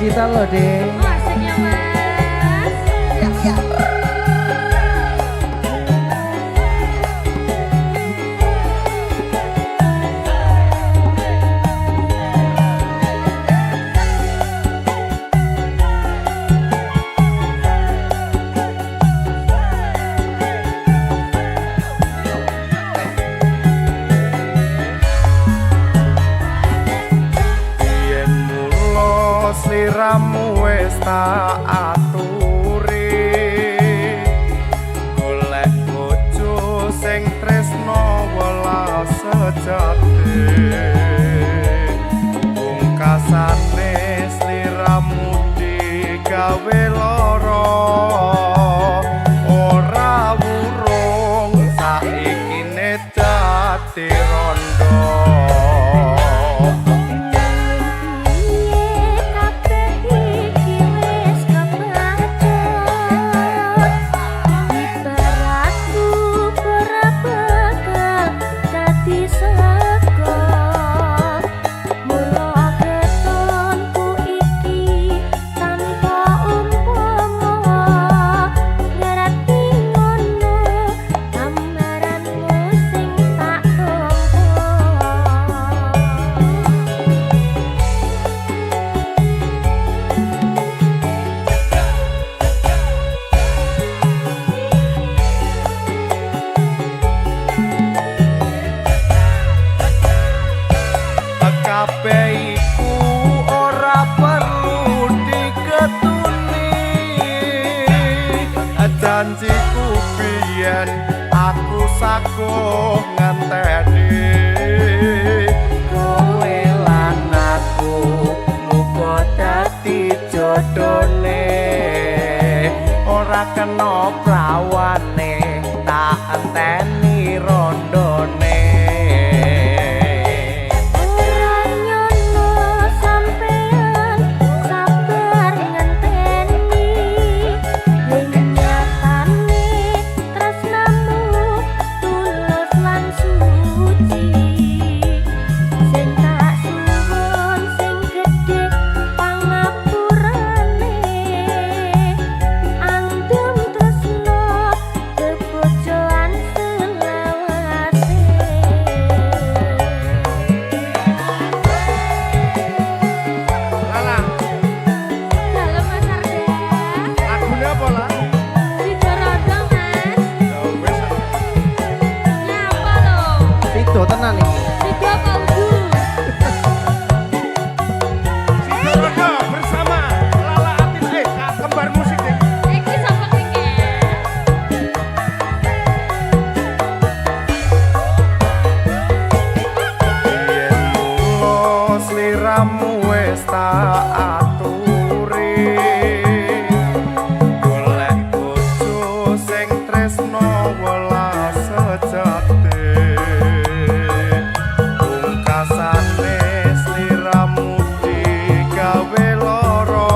digital loh deh. Oh, asik ya mas. Ya. Sliramu wis tak aturi golek bojo sing tresno welas sejati pungkasane sliramu digawe lara ora wurung saiki ne dadi rondo. Kabeh iku ora perlu diketuni janjiku biyen aku saguh ngenteni kowe lan aku muga dadi jodhone ora kena prawane tak enteni rondone. Tenan iki. Sido Paudu. Sido bersama Lala Atis kembar musik deh. Iki sapa iki? Yen mulo sliramu wis tak aturi golek bojo sing tresno welas sejati pungkasane sliramu digawe lara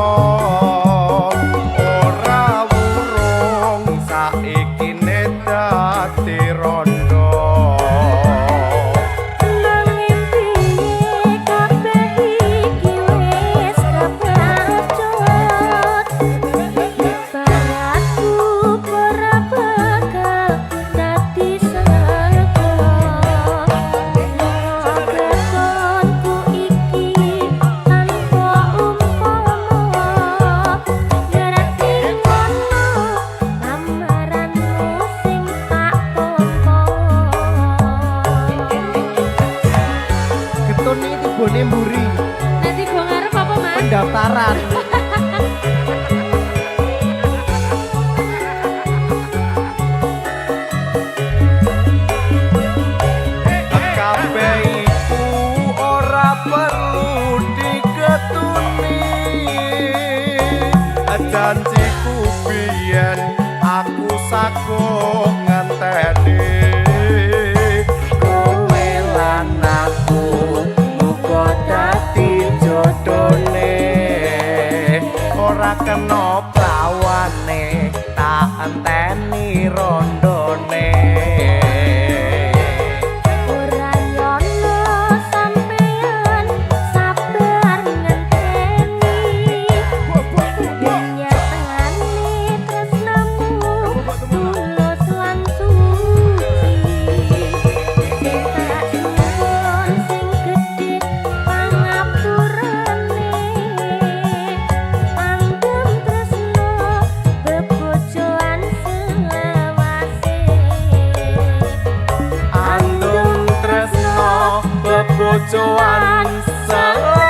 ora wurung saiki ne dadi rondo. Bone mburi Nanti gua ngarep apa mas? pendaftaran. Kabeh iku ora perlu diketuni janjiku biyen aku saguh ngenteni kowe lan aku muga dadi jodhone ora kena prawane tak enteni rondone. bojoan selawase.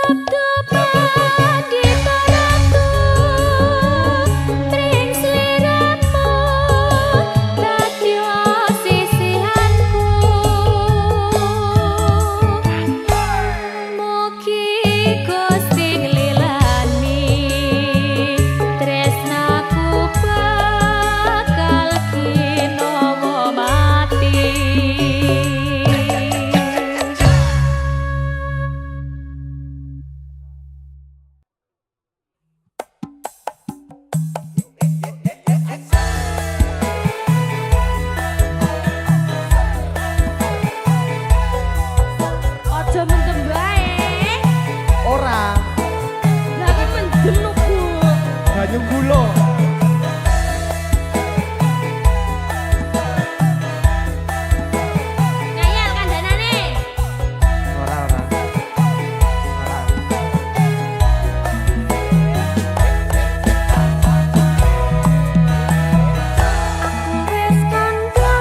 Sabda pandita ratu tring sliramu dadi sisihanku mugi Gusti nglilani tresnaku bakal kinawa mati. Aja mendem bae. Ora. Lagi mendem lho, Bu. Banyu gula. Ngayal kandhanane. Ora. Ora. Wis kandha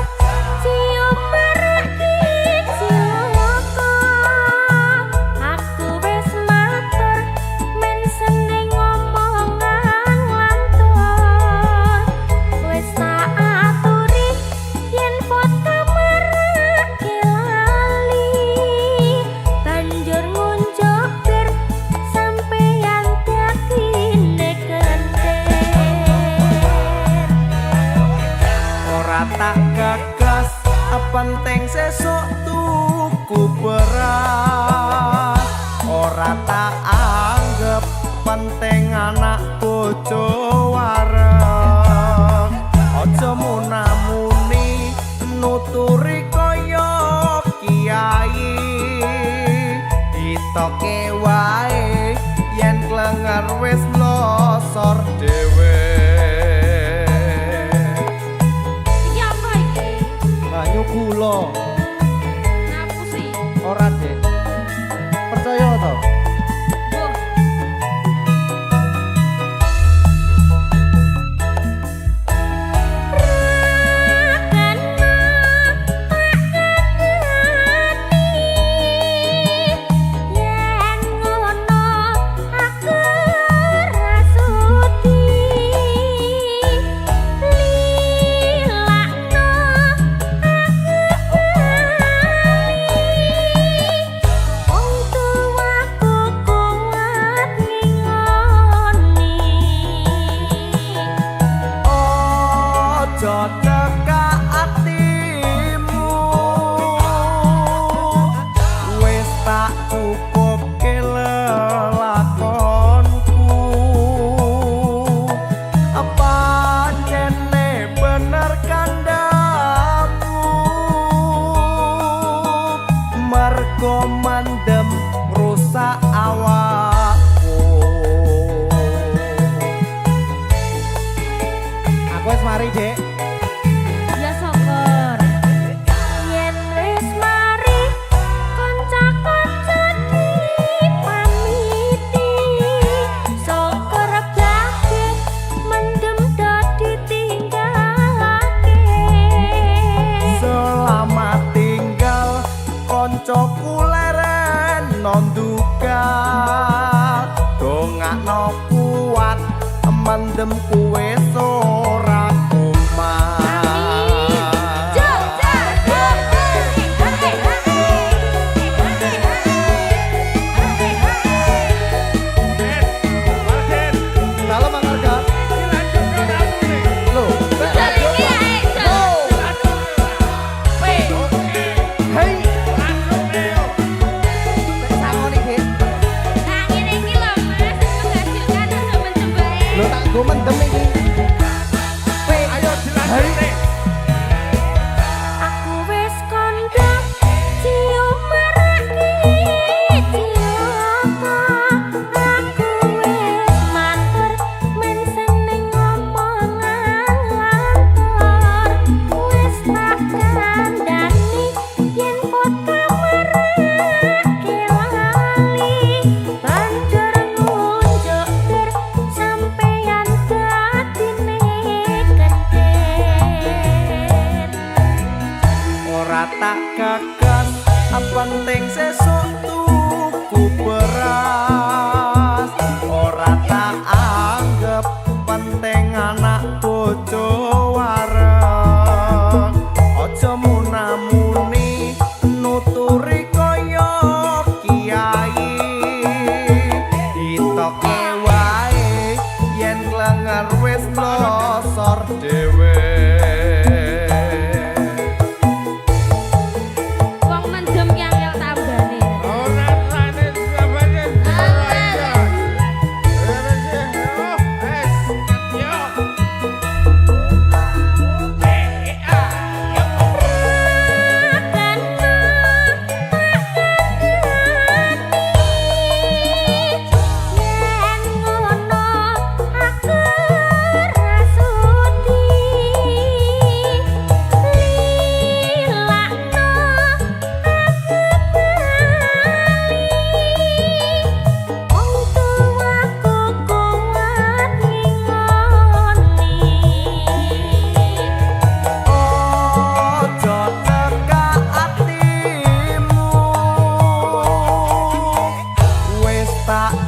cium mareki cilaka. Aku wis matur men seneng ngomongan lantur. Wis tak aturi yen foto mareki lali. Banjur ngunjuk bir sampeyan dadi nekenter. Ora tak gagas penting sesuk tuku beras. Ora tak anggap penting anak bojo wareng. Aja munamuni nuturi kaya kiai ditoke wae yen klenger wis losor dhewe. Iki apa iki? Banyu gula. Ngapusi. Ora, Dek. Percaya to? Wah, yen ngono aku rasuti lilakno aku wong tuaku kuat ngingoni. Ojo cekak atimu wis tak cukup lelakonku apa jene bener kandamu mergo mandem rusak awakku. Aku wis mari, Dek. Ya syukur. Yen wis mari kanca-kanca dipamiti. Syukur kabeh mendem dadi tinggalake. Selamat tinggal koncoku leren nonduga dongakno kuat mendem kuwe ora kumat.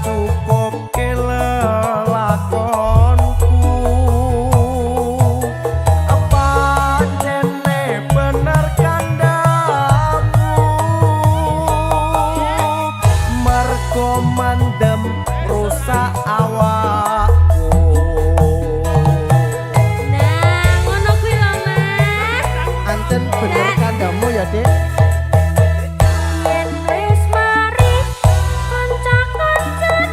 cukup kelelakonku pancene bener kandamu mergo mandem rusak awakku. Nah, ngono kuwi lho, Mas. Ancen bener kandamu ya, Dek. Yen wis mari kanca-kancan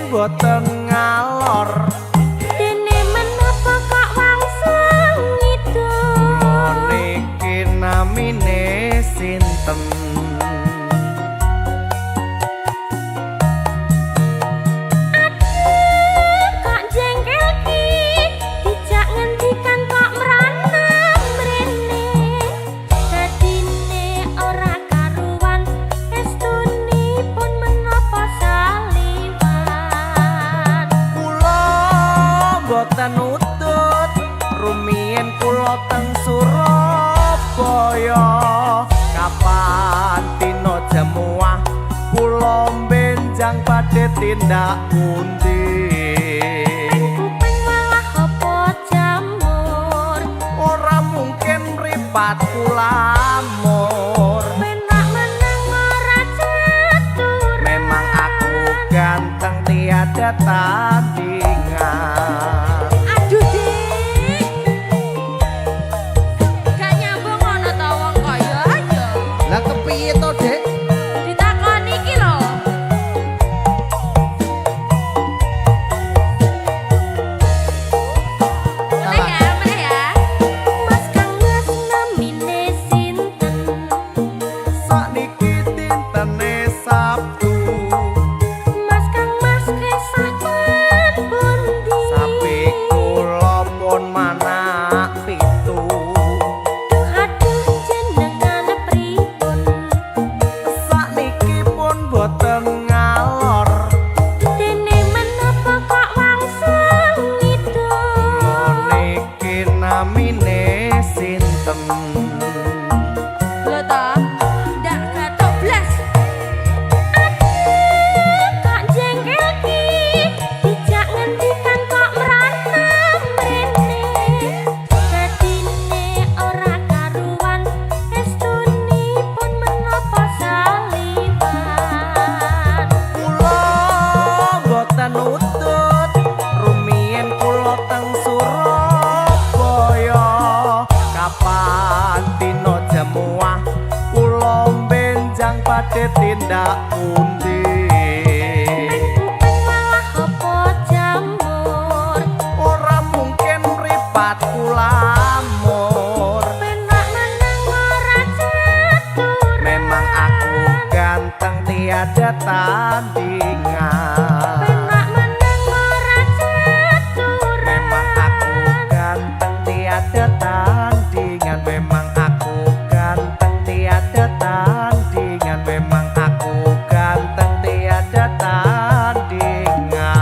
boten ngalor dene menapa kok wangsung ngidul niki namine sinten kok jengkel ki dijak ngendikan kok merana mrene dadine ora karuan estunipun menapa saliwan kula boten utut rumiyin kula teng Surabaya kapan dina jamuah kula benjang badhe tindak pundi ora mungkin mripat kulamur penak menang ora catur memang aku ganteng tiada tandingan aduh dik gak nyambung ana ta wong kaya ayo Lah kepiye to, Dek? ditakoni iki lho meneh ya Mas Kang Mas namine sinten sakniki dintene Sabtu Mas Kang Mas kesah pundi sapi kula pun manak pitu aduh jenengan pripun sakniki pun boten ngalor dene menapa kok wangsung ngidul niki namine sinten lho ta ndak gatok blas kok jengkel ki dijak ngendikan kok merana mrene dadine ora karuan estunipun menapa saliwan kula boten utut rumiyin kula teng Surabaya kapan dina jamuah kula benjang badhe tindak pundi malah apa jamur ora mungkin mripat kulamur penak menang ora catur memang aku ganteng tiada tandingan penak menang ora catur memang aku ganteng tiada tandingan memang aku ganteng tiada tandingan memang aku ganteng tiada tandingan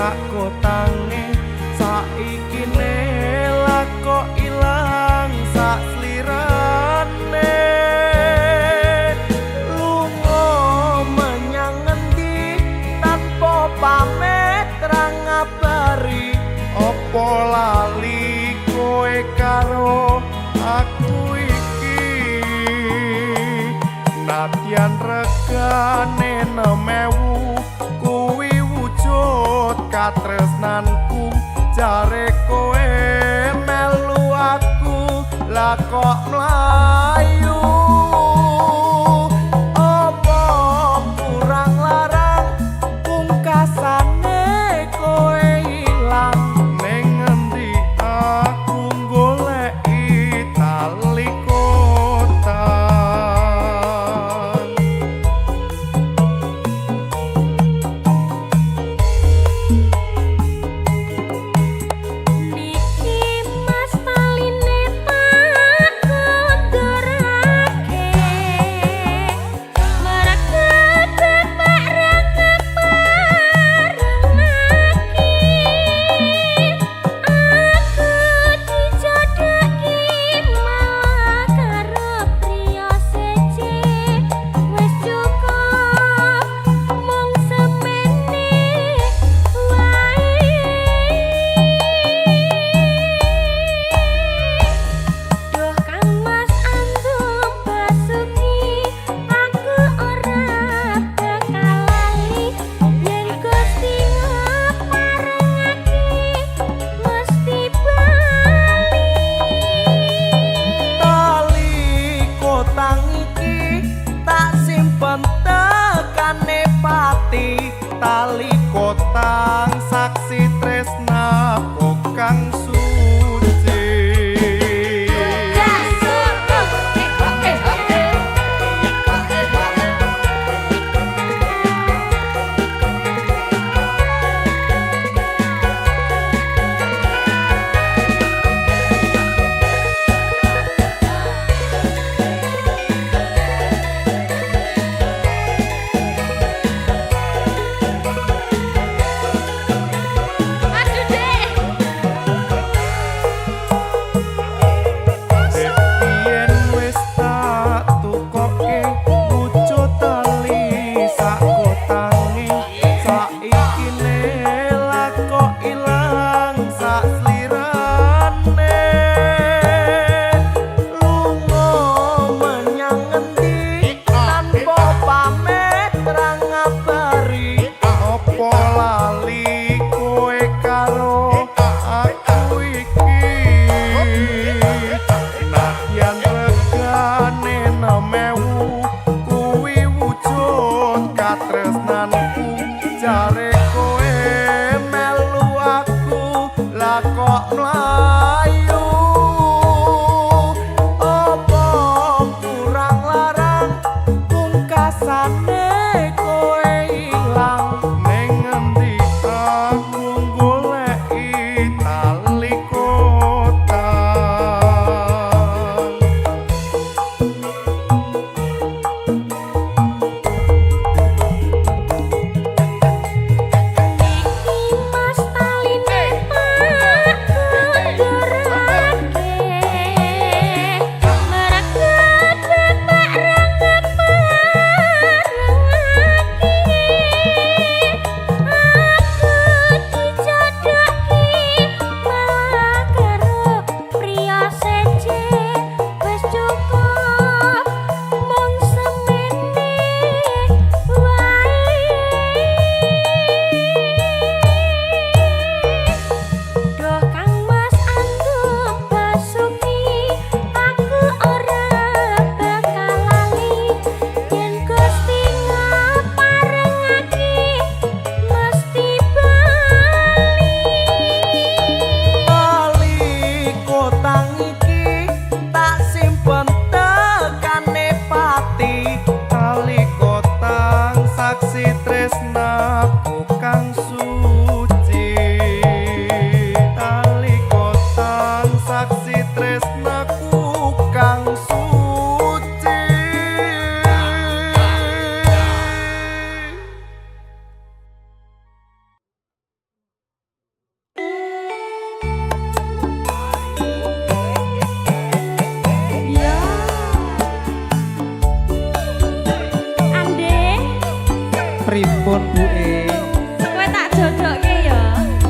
aku tangi saiki lah kok ilang sak slirane lunga menyang ngendi tanpa pamit ra ngabari opo lali kowe karo aku iki nadyan regane 6.000 kuwi wujud katresnanku jare kowe melu aku lah kok mlayu opo kurang larang pungkasane kowe ilang ning ngendi aku goleki tali kotan niki mas taline tak kondurake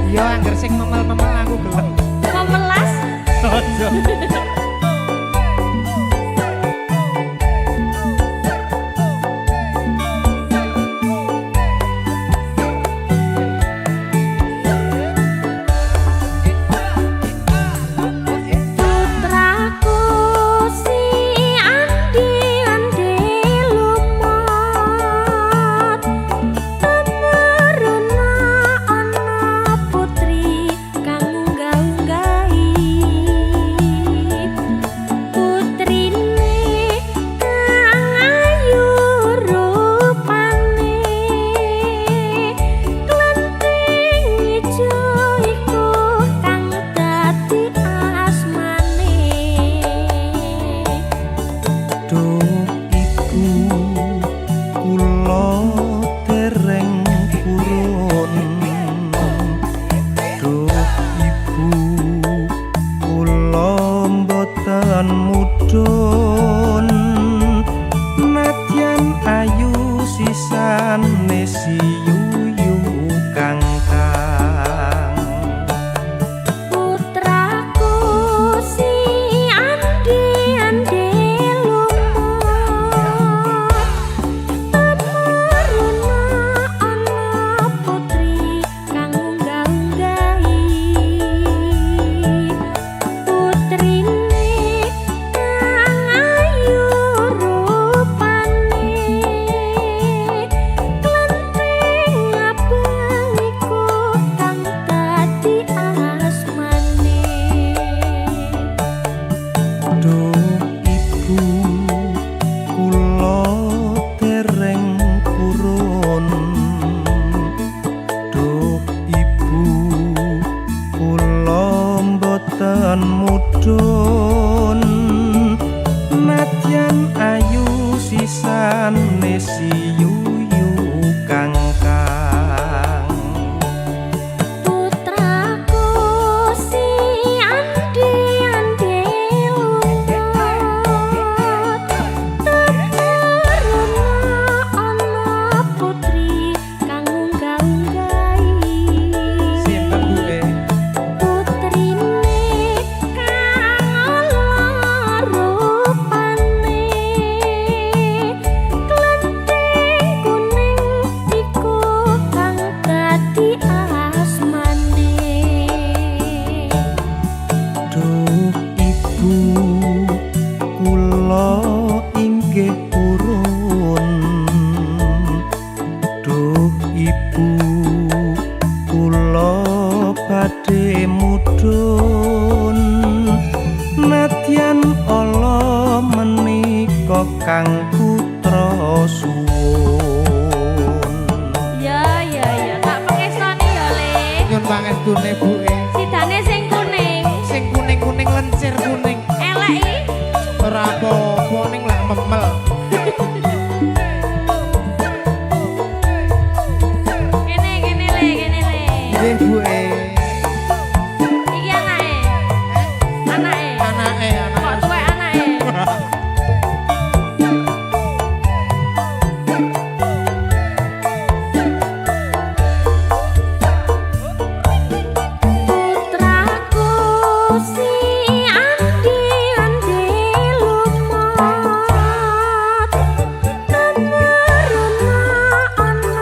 Yo angger sing memel-memel aku gelem. Memelas. Ojo. Putraku si Andi andi lumut temeruna ana putri kang unggah-unggahi putrine kang ayu rupane klenthing ijo iku kang dadi asmane Duh ibu kula dereng purun Duh ibu kula mboten mudhun nadyan ayu sisane siyuyu kangkang putraku si andi andi lumut temeruna ana putri kang unggah-unggahi putrine kang ayu rupane klenthing abang iku kang dadi asmane Duh ibu kula dereng purun Duh ibu kula mboten mudhun nadyan ayu sisane siyuyu kangkang putraku si andi andi lumut temeruna ana putri kang unggah-unggahi Sinten buke? putrine kang ala rupane klenthing kuning iku kang dadi asmane Duh ibu kula inggih purun Duh ibu kula badhe mudhun nadyan ala menika kang putra suwun ya tak pengestoni ya le Nyun pangestune buke. sidane sing kuning Sing kuning-kuning lencir kuning. elek iki Ora apa-apa ning lak memel. kene le Nggih buke. iki anake Anake kok tuwek anake putraku si andi andi lumut temeruna ana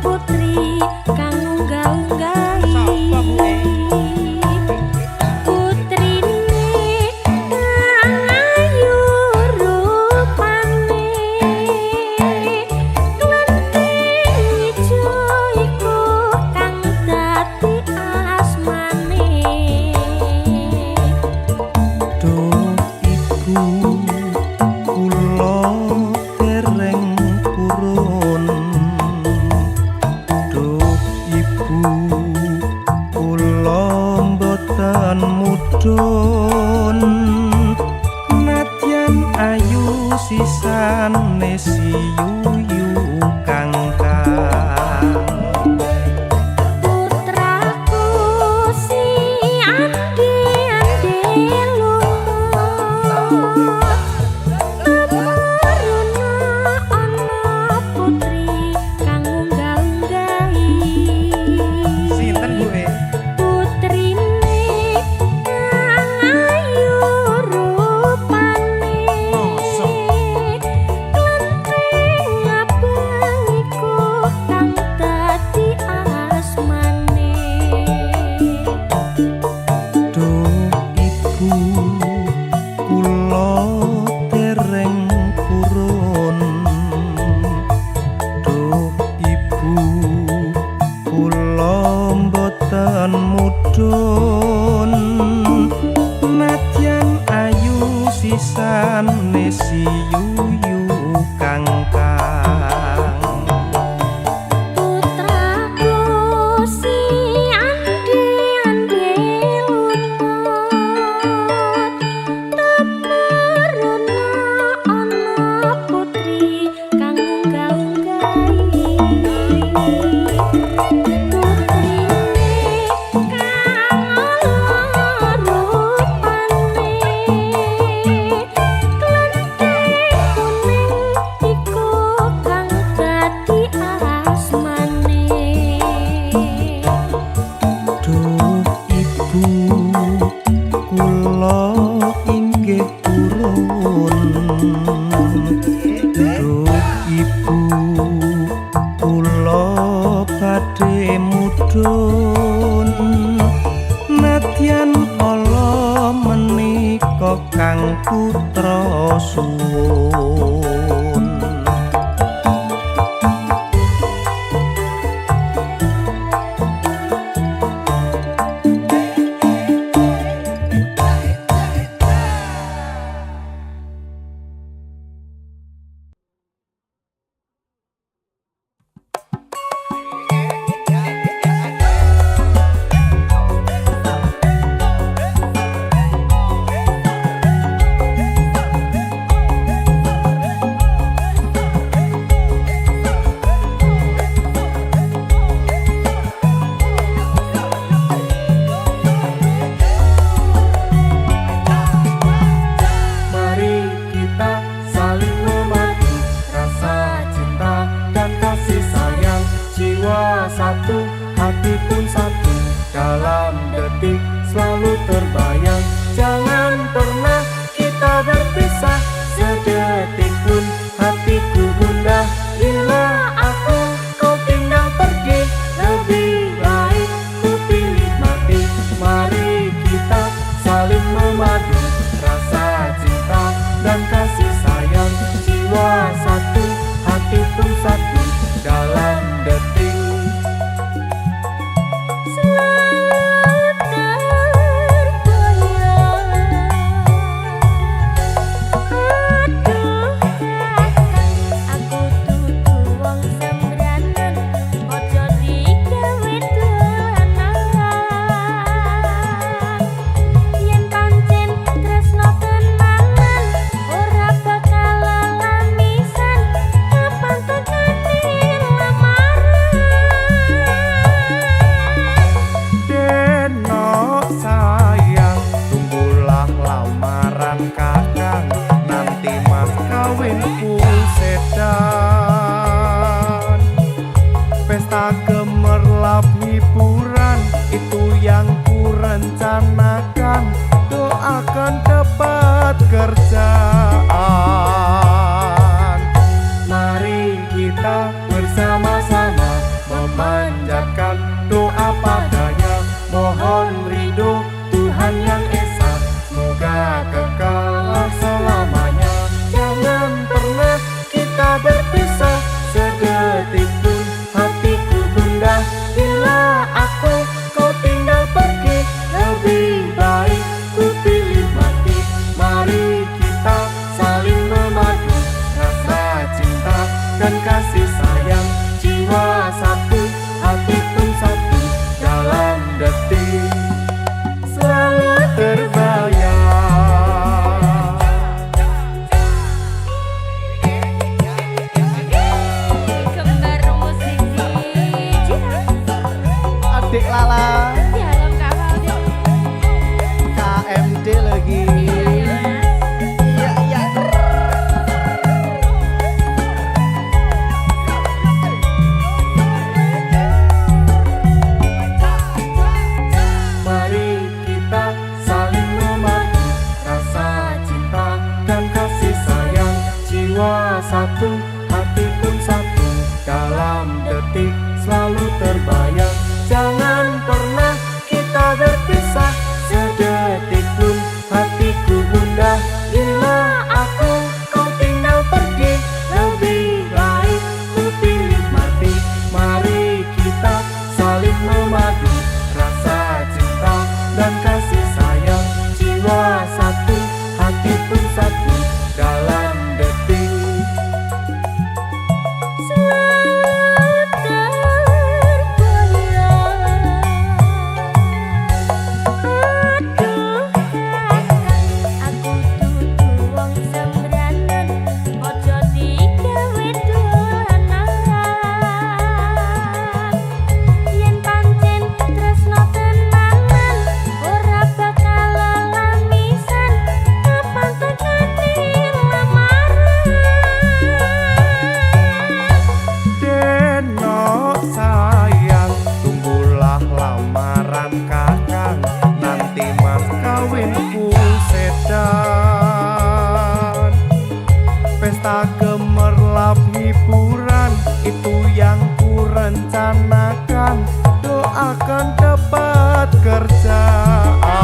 putri kang unggah-unggahi Sapa buke? putrine kang ayu rupane klenthing ijo iku kang dadi asmane Duh ibu kula dereng purun Duh ibu kula mboten mudhun nadyan ayu sisane siyuyu kangkang putraku si andi andi lumut temeruna ana putri kang unggah-unggahi Sinten buke? yen ala menika kang putra suwun. rencanakan doakan dapat kerjaan.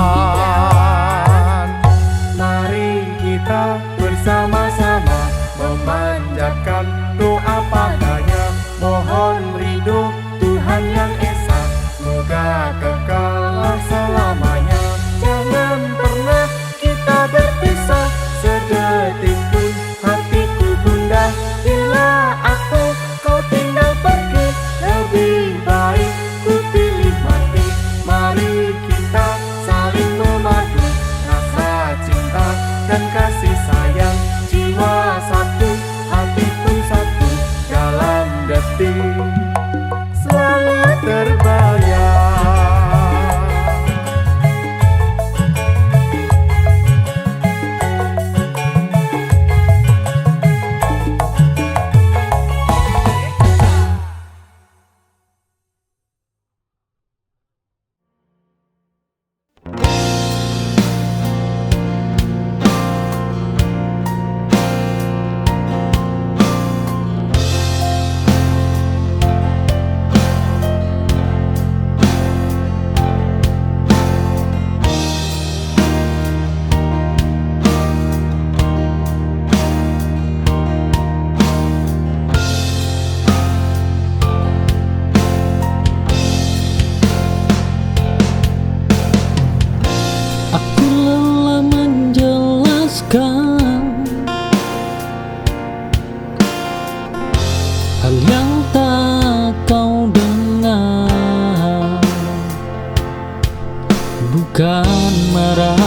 bukan marah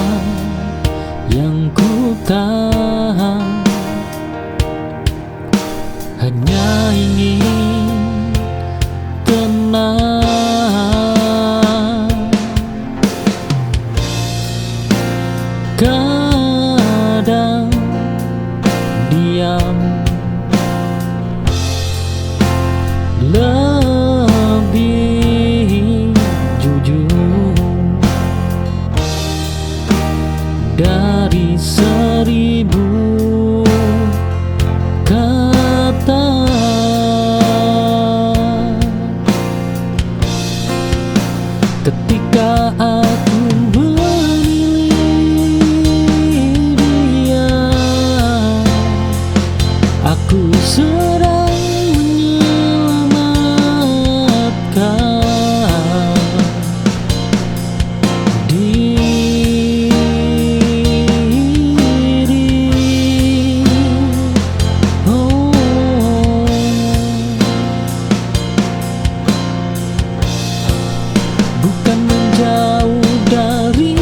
yang ku tahan, hanya ingin tenang. Kadang diam lebih jujur dari 1000 kata. Ketika aku memilih dia, aku sedang menyelamatkan diri. Oh, bukan menjauh darimu.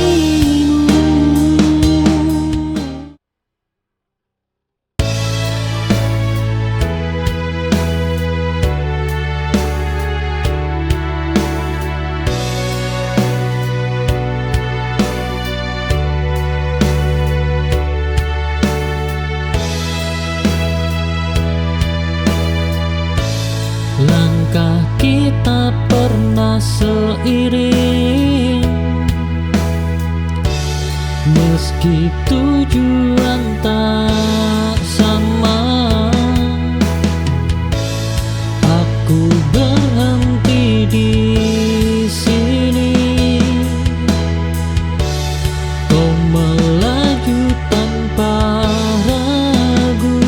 Langkah kita pernah seiring, meski tujuan tak sama. Aku berhenti di sini, kau melaju tanpa ragu.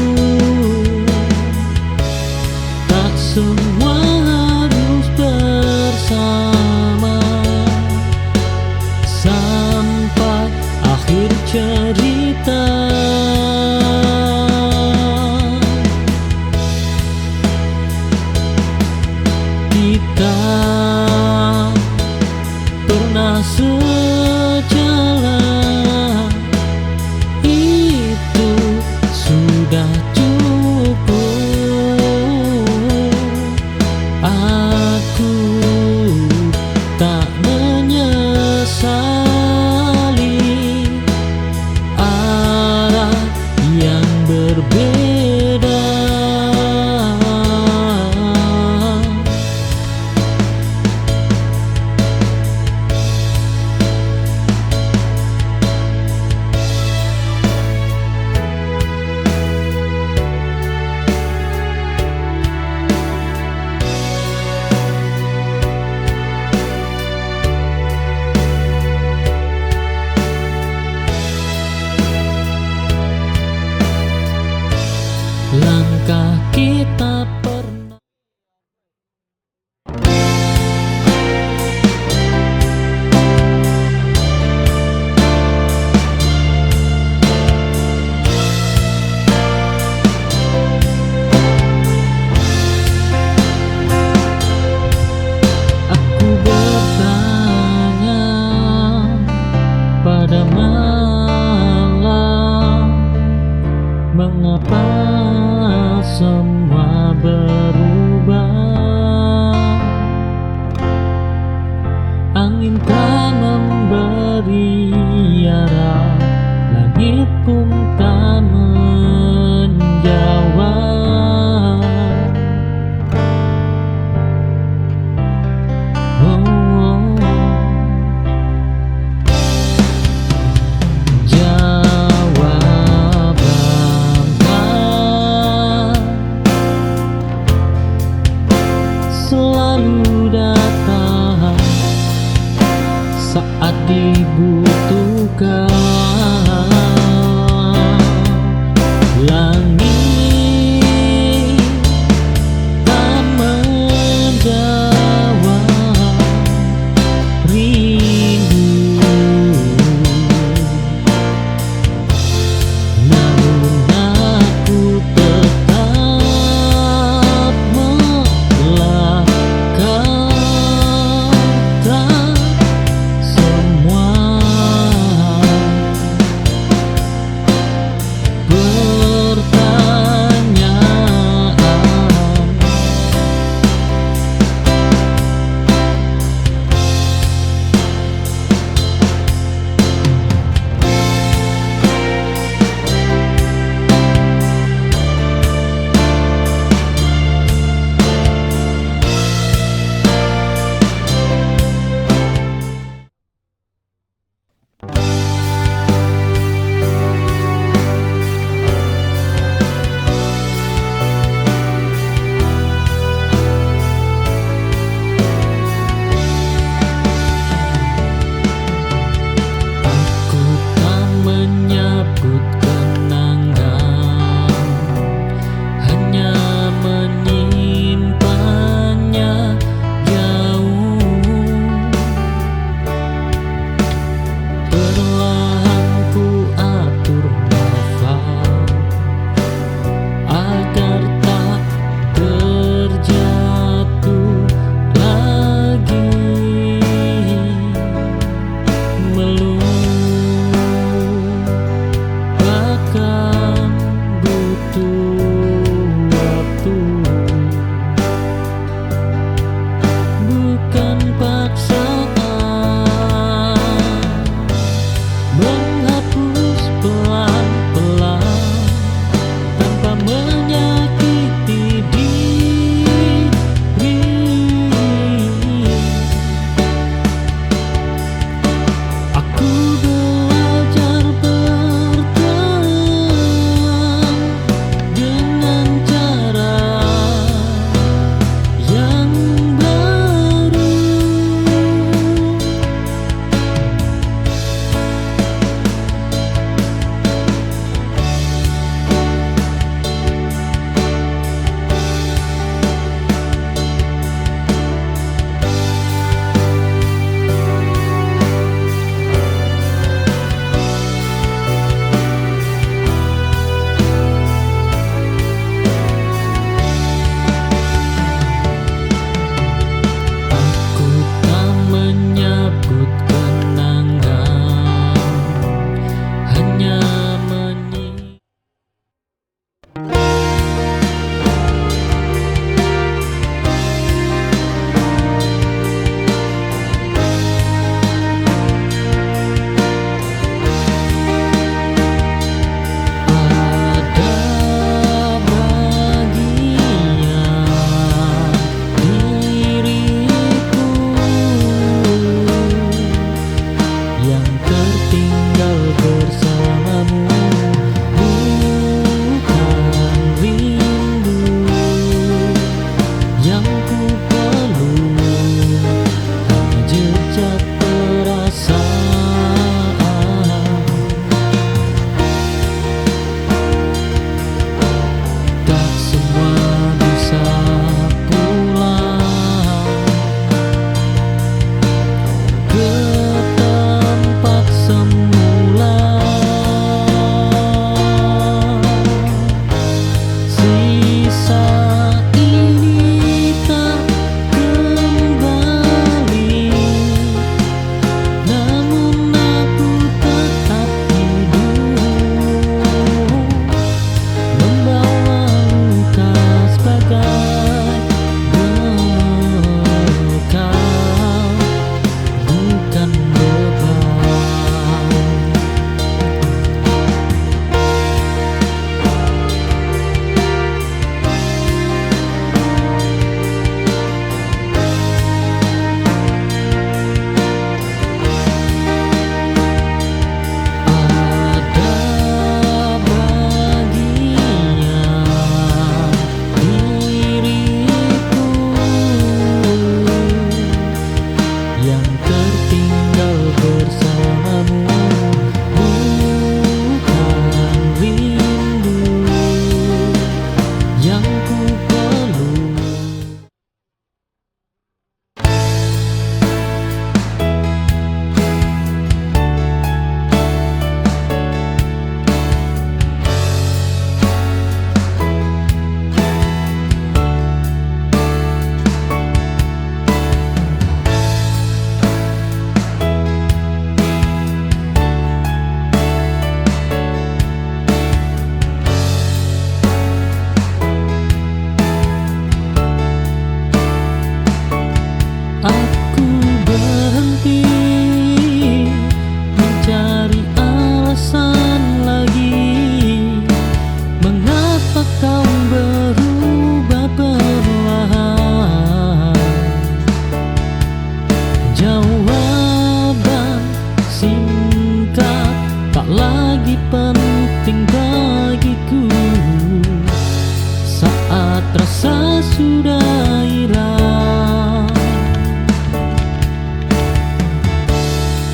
Tak semua harus bersama sampai akhir cerita. Kita pernah sejalan, itu sudah cukup. Aku tak menyesali arah yang berbeda. Langkah kita pernah. Aku bertanya pada malam, mengapa semua berubah? Angin tak memberi arah, langit pun tak menjawab. Selalu datang saat dibutuhkan. Langit tak menjawab rindu, namun aku tetap melangkah. Semua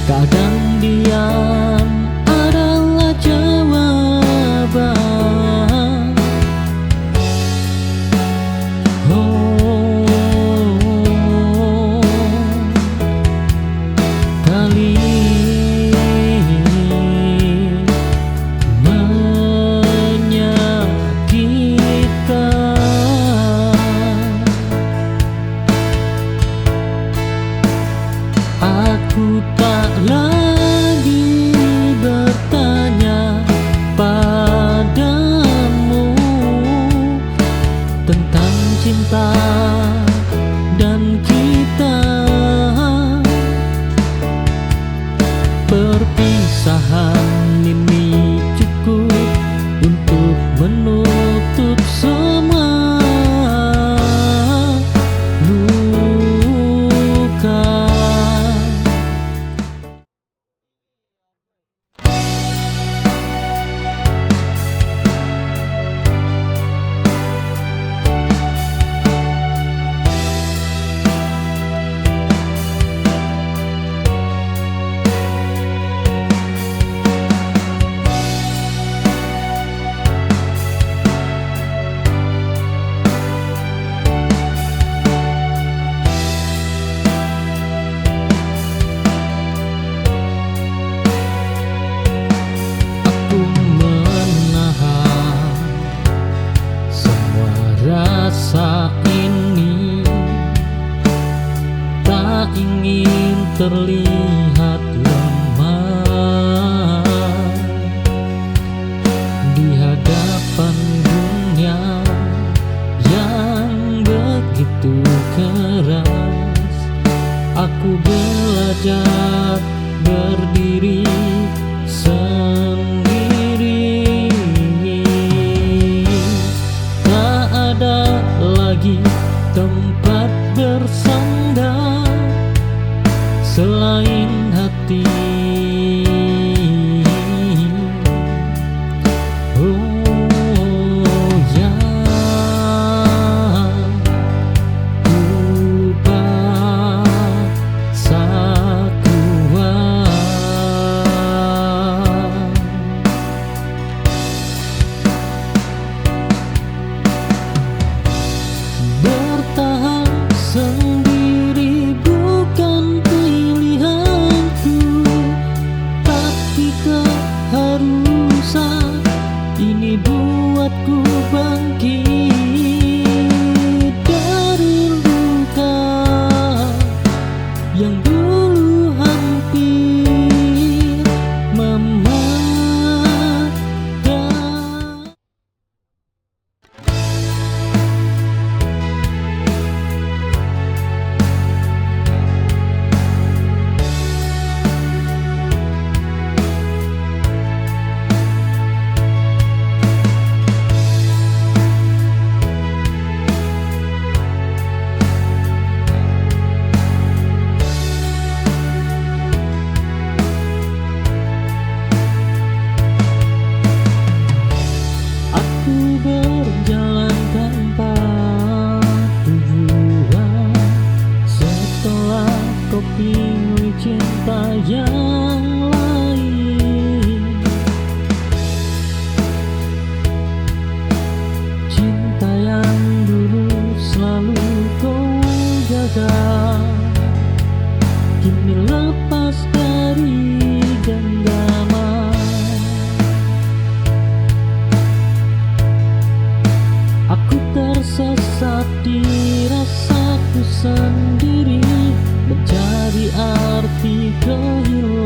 Kadang diam adalah jawaban. Oh, kali menyakitkan. Aku tak lagi bertanya padamu tentang cinta dan kita. Perpisahan ini cukup untuk menutup semua luka. Rasa ini tak ingin terlihat lemah di hadapan dunia yang begitu keras. Aku belajar berdiri sendiri. Ada lagi tempat bersandar selain hati. Oh ya, ku paksa kuat. Bertahan sendiri bukan pilihanku, tapi keharusan ini buatku bangkit dari luka yang dulu hampir memakan. Aku berjalan tanpa tujuan setelah kau pilih cinta yang lain. Cinta yang dulu selalu kau jaga kini lepas dari genggaman. Aku tersesat di rasaku sendiri, mencari arti kehilangan.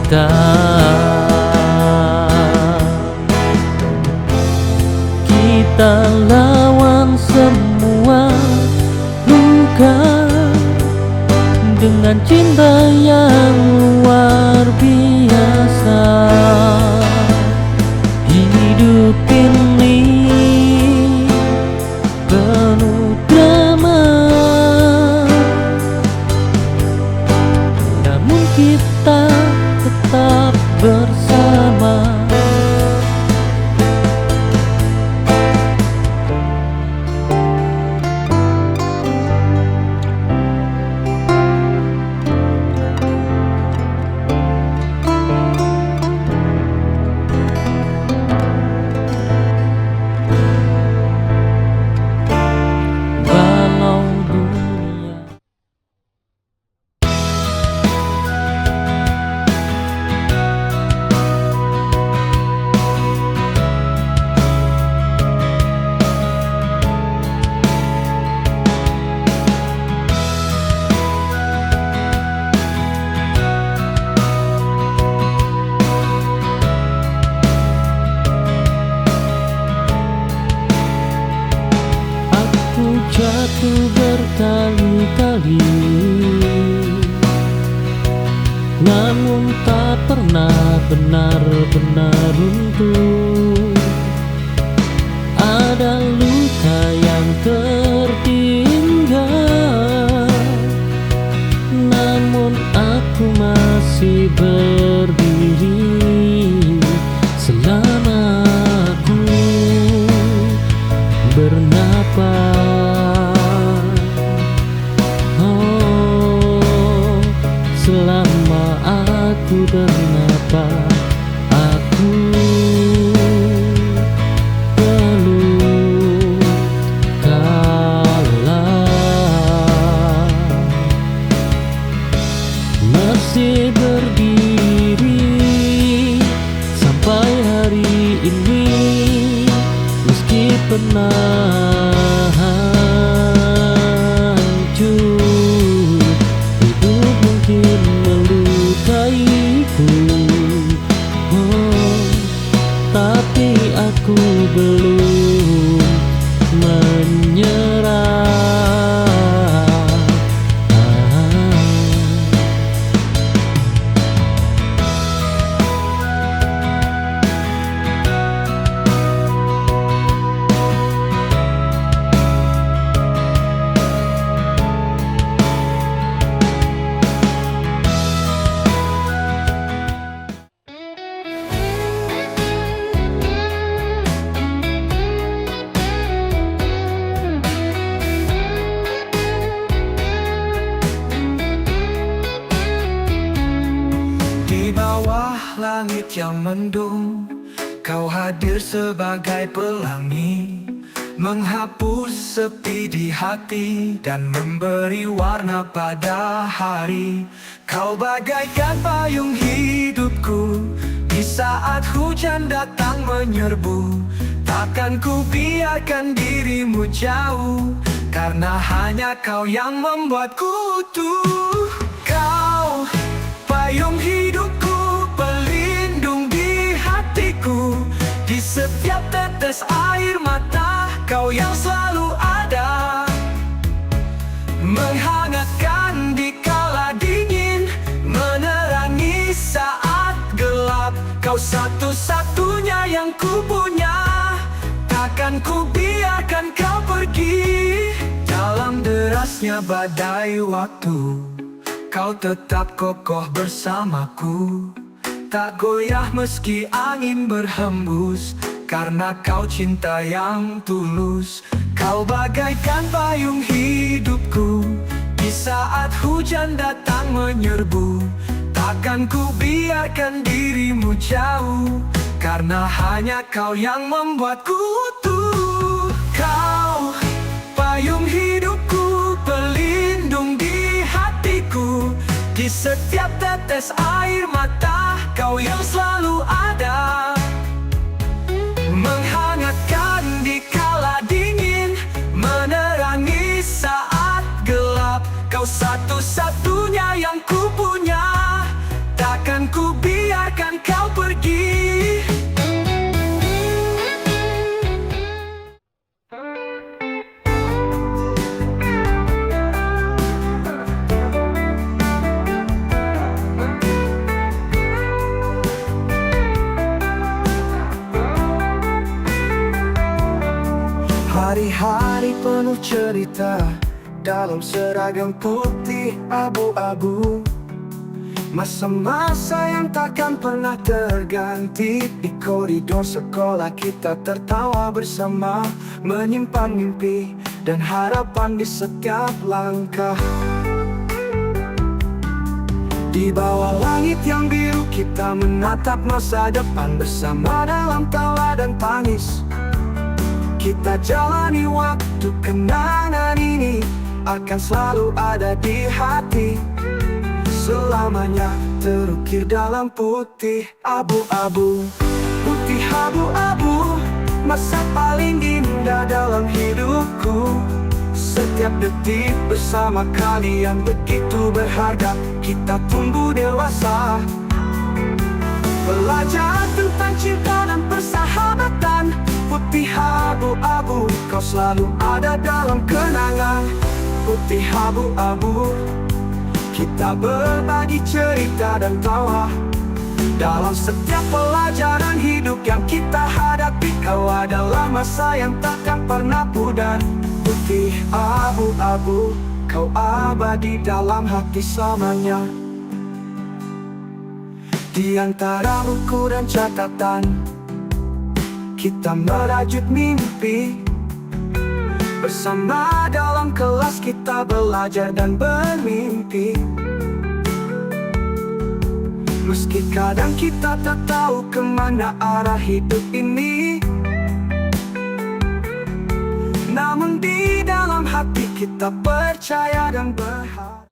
kita. Kita lawan semua luka dengan cinta yang luar biasa. Hidup ini penuh drama, namun kita tetap bersama. Walau dunia aku jatuh berkali-kali, namun tak pernah benar-benar runtuh. Ada luka yang tertinggal, namun aku masih berdiri selama aku bernapas. Oh, selama aku bernapas, aku belum kalah. Masih berdiri sampai hari ini, meski pernah hancur. Hidup mungkin melukaiku, oh, tapi aku belum menyerah. Di bawah langit yang mendung, kau hadir sebagai pelangi, menghapus sepi di hati dan memberi warna pada hari. Kau bagaikan payung hidupku di saat hujan datang menyerbu. Takkan ku biarkan dirimu jauh, karena hanya kau yang membuatku utuh. Kau payung hidupku, pelindung di hatiku. Di setiap tetes air mata, kau yang selalu ada, menghangatkan di kala dingin, menerangi saat gelap. Kau satu-satunya yang ku punya, takkan ku biarkan kau pergi. Dalam derasnya badai waktu, kau tetap kokoh bersamaku, tak goyah meski angin berhembus, karena kau cinta yang tulus. Kau bagaikan payung hidupku di saat hujan datang menyerbu. Takkan ku biarkan dirimu jauh, karena hanya kau yang membuatku utuh. Kau payung hidupku, pelindung di hatiku. Di setiap tetes air mata, kau yang selalu ada, menghangatkan di kala dingin, menerangi saat gelap. Kau satu-satunya yang ku punya, takkan ku biarkan hari penuh cerita dalam seragam putih abu-abu. Masa-masa yang takkan pernah terganti. Di koridor sekolah kita tertawa bersama, menyimpan mimpi dan harapan di setiap langkah. Di bawah langit yang biru kita menatap masa depan bersama dalam tawa dan tangis. Kita jalani waktu, kenangan ini akan selalu ada di hati. Selamanya terukir dalam putih abu-abu. Putih abu-abu, masa paling indah dalam hidupku. Setiap detik bersama kalian begitu berharga. Kita tumbuh dewasa, belajar tentang cinta dan persahabatan. Putih abu-abu, kau selalu ada dalam kenangan. Putih abu-abu, kita berbagi cerita dan tawa. Dalam setiap pelajaran hidup yang kita hadapi, kau adalah masa yang takkan pernah pudar. Putih abu-abu, kau abadi dalam hati selamanya. Di antara buku dan catatan, kita merajut mimpi. Bersama dalam kelas kita belajar dan bermimpi. Meski kadang kita tak tahu kemana arah hidup ini, namun di dalam hati kita percaya dan berharap.